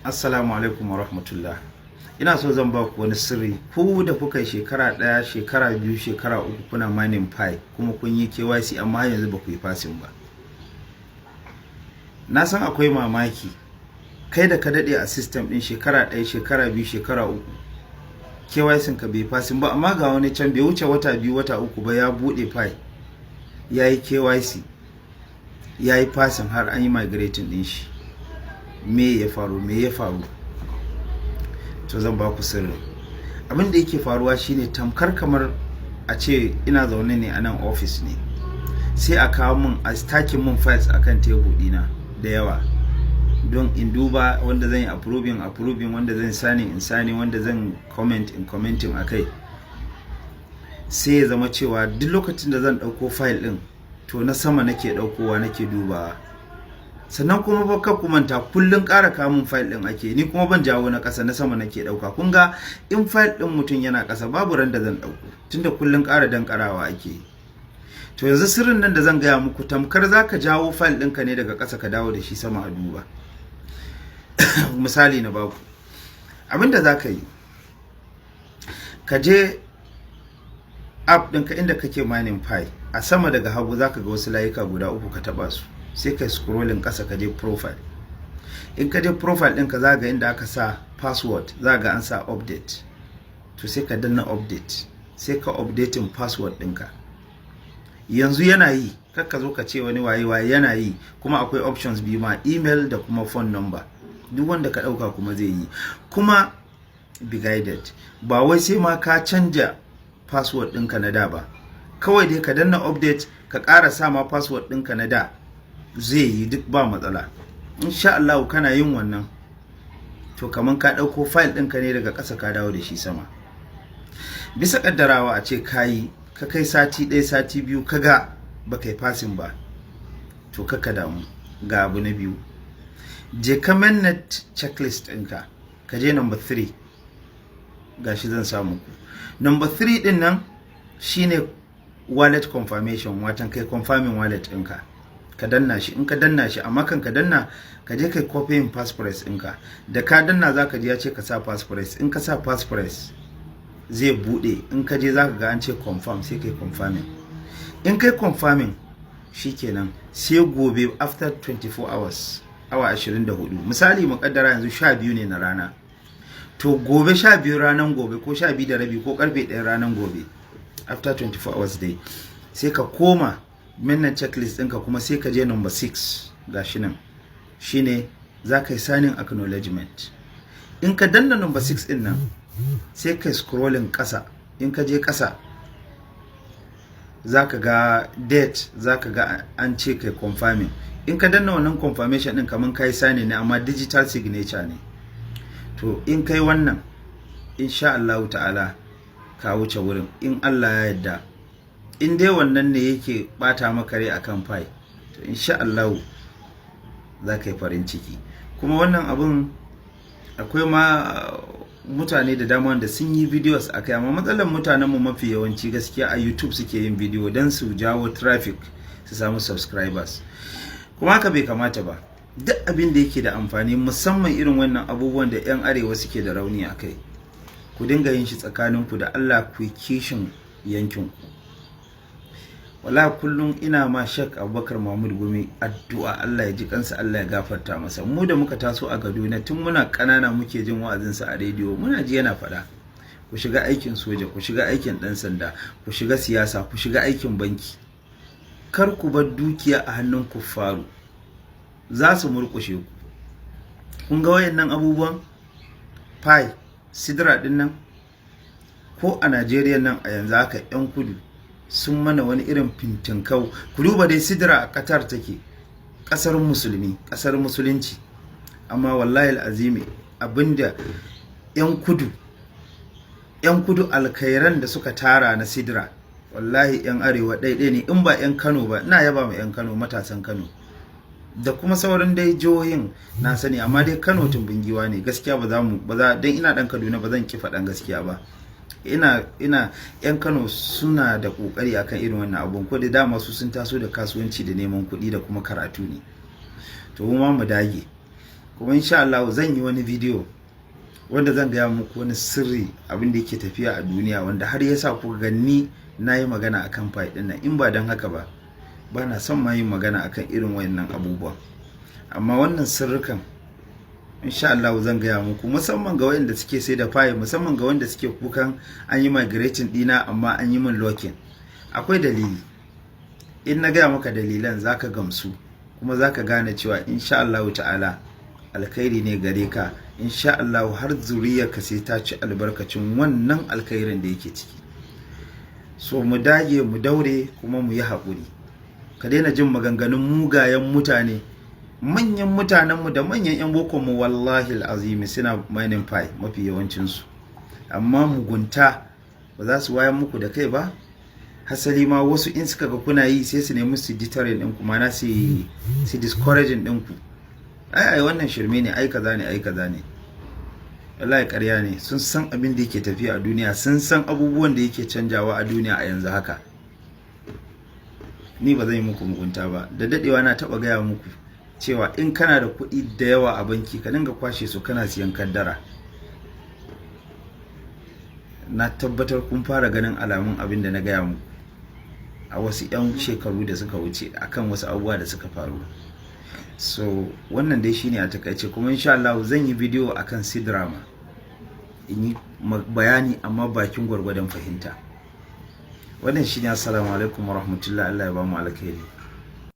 Assalamu alaikum wa rahmatullah. Ina so zan ba ku wani sirri. Ku da kuka shekara ɗaya, shekara biyu, shekara uku kuna mining pi kuma kun yi KYC amma yanzu ba ku yi passing ba. Na san akwai mamaki. Kai da ka daɗe a system ɗin shekara ɗaya, shekara biyu, shekara uku. KYC ka bai passing ba amma ga wani can bai wuce wata biyu, wata uku ba ya buɗe pi. Ya yi KYC. Ya yi passing har an yi migrating ɗin shi. Me ya faru to zan ba ku sirri. Abin da yake faruwa shine tamkar kamar a ce ina zaune ne a nan office ne, sai a kawo min a stacking min files akan table dina da yawa don in duba wanda zan yi approving, wanda zan sani, wanda zan commenting akai. Sai ya zama cewa duk lokacin da zan dauko file din to na sama nake daukowa nake dubawa, sannan kuma baka kumanta kullun ƙara kamun file din ake, ni kuma ban jawo na ƙasa, na sama nake dauka. Kun ga in file din mutun yana ƙasa babu ran da zan dauko tunda kullun ƙara dankarawa ake. To yanzu sirrin nan da zan gaya muku tamkar zaka jawo file ɗinka ne daga ƙasa ka dawo da shi sama a duba. Misali na baku. Abinda zaka yi, ka je app ɗinka inda kake mining pi, a sama daga hagu zaka ga wasu layuka guda uku, ka taba su. Sai ka scrolling ƙasa ka je profile. In ka je profile ɗinka za ga inda aka sa password, za ga an sa update. To sai ka danna update, sai ka updating password ɗinka. Yanzu yana yi, kakka zo ka ce wani waye yana yi, kuma akwai options biyu ma, email da kuma phone number. Duk wanda ka ɗauka kuma zai yi. Kuma be guided, ba wai sai ma ka canja password ɗinka na da ba. Kawai dai ka danna update, ka ƙara sa ma password ɗinka na da. Zai yi duk ba matsala. Insha Allah kana yin wannan to kaman ka dauko file ɗinka ne daga ƙasa ka dawo da shi sama. Bisa kaddarawa a ce kai ka kai sati ɗaya, sati biyu kaga baka yi passing ba, to kaka damu. Ga abu na biyu, je ka mainnet checklist ɗinka, ka je number 3. Gashi zan samu ku. Number 3 din nan shine wallet confirmation, watan kai confirming wallet ɗinka. Ka danna shi. In ka danna shi, amma kan ka danna ka je kai copying passphrase ɗinka. Da ka danna zaka ji ya ce ka sa passphrase. In ka sa passphrase zai bude. In ka je zaka ga an ce confirm, sai kai confirming. In kai confirming shikenan, sai gobe after 24 hours, awa 24. Misali mu kaddara yanzu 12 ne na rana. To gobe 12 ranan gobe ko 12 da rabi ko karfe 1 ranan gobe, after 24 hours dai, sai ka koma mainnet checklist ɗinka kuma sai ka je number 6. Gashi nan shine za ka yi signing acknowledgement. In ka danna number 6 ɗin nan, sai ka scrolling ƙasa. In ka je ƙasa za ka ga date, za ka ga an ce kai confirming. In ka danna wannan confirmation ɗin kamar ka yi signing ne amma digital signature ne. To in kai wannan, insha Allah ta'ala ka wuce wurin in Allah ya yarda. In dai wannan ne yake bata maka rai akan pi, to insha Allah za ka yi farin ciki. Kuma wannan abun akwai ma mutane da dama da sun yi videos akai, amma matsalar mutanen mu mafi yawanci gaskiya a YouTube suke yin video dan su jawo traffic, su samu subscribers. Kuma haka bai kamata ba. Duk abin da yake da amfani, musamman irin wannan abubuwan da 'yan arewa suke da rauni akai, ku dinga yin shi tsakaninku da Allah, ku yi kishin yankinku. Wala kullum ina ma Sheikh Abubakar Mahmud Gumi addu'a Allah ya ji kansa, Allah ya gafarta masa. Mu da muka taso a Kaduna tun muna kanana muke jin wa'azin sa a rediyo, muna ji yana fada ku shiga aikin soja, ku shiga aikin dan sanda, ku shiga siyasa, ku shiga aikin banki. Kar ku bar dukiya a hannun kuffaru, za su murkushe ku. Kun ga wayannan abubuwan pi, sidra din nan, ko a Najeriya nan a yanzu haka 'yan kudu sun mana wani irin fintinkau. Ku duba dai sidra a Qatar take, kasar musulmi, kasar musulunci, amma wallahi alazimi abinda yan kudu alkhairan da suka tara na sidra, wallahi yan arewa daidai ne. In ba yan Kano ba, ina yaba ma yan Kano, matasan Kano da kuma sauran dai jihohin na sani, amma dai Kano tumbingiwa ne gaskiya. ba za dan ina dan Kaduna ba zan ki faɗan gaskiya ba. ina yan Kano suna da kokari akan irin wannan abun, ko da dama su sun taso da kasuwanci da neman kuɗi da kuma karatu ne. To mu ma mu dage kuma insha Allah zan yi wani bidiyo wanda zan gaya muku wani sirri abin da yake tafiya a duniya, wanda har yasa kuka gani na yi magana akan pi din nan. In ba don haka ba, ba na son ma yin magana akan irin wayannan abubuwa. Amma wannan sirrukan insha Allah zan gaya muku, musamman ga wayanda suke sai da pi, musamman ga wanda suke kukan an yi migrating dina amma an yi min locking. Akwai dalili. In na gaya maka dalilan zaka gamsu, kuma zaka gane cewa insha Allah ta'ala alkhairi ne gare ka. Insha Allah har zuriyarka sai ta ci albarkacin wannan alkhairin da yake ciki. So mu dage, mu daure, kuma mu yi haƙuri. Ka daina jin maganganun mugayen mutane, manyan mutanenmu da manyan 'yan bokonmu wallahi al'azimi suna mining pi mafi yawancinsu, amma mugunta ba za su wayan muku da kai ba. Hasali ma wasu in suka ga kuna yi sai su nemi su deterrent ɗinku, mana su discouraging ɗinku. Ai wannan shirme ne, ai kaza ne, ai kaza ne. Wallahi ƙarya ne. Sun san abin da yake tafiya a duniya, sun san abubuwan da yake canjawa a duniya a yanzu haka. Ni ba zan yi muku mugunta ba. Da dadewa na taba gaya muku cewa in kana da kuɗi da yawa a banki, ka dinga kwashe su kana siyan kaddara. Na tabbatar kun fara ganin alamun abin da na gaya muku a wasu 'yan shekaru da suka wuce akan wasu abubuwa da suka faru. So wannan dai shine a takaice, kuma insha Allah zan yi bidiyo akan sidrama, in yi bayani amma bakin gwargwadon fahimta. Wannan shine. Assalamu alaikum warahmatullahi, Allah ya ba mu alkhairi.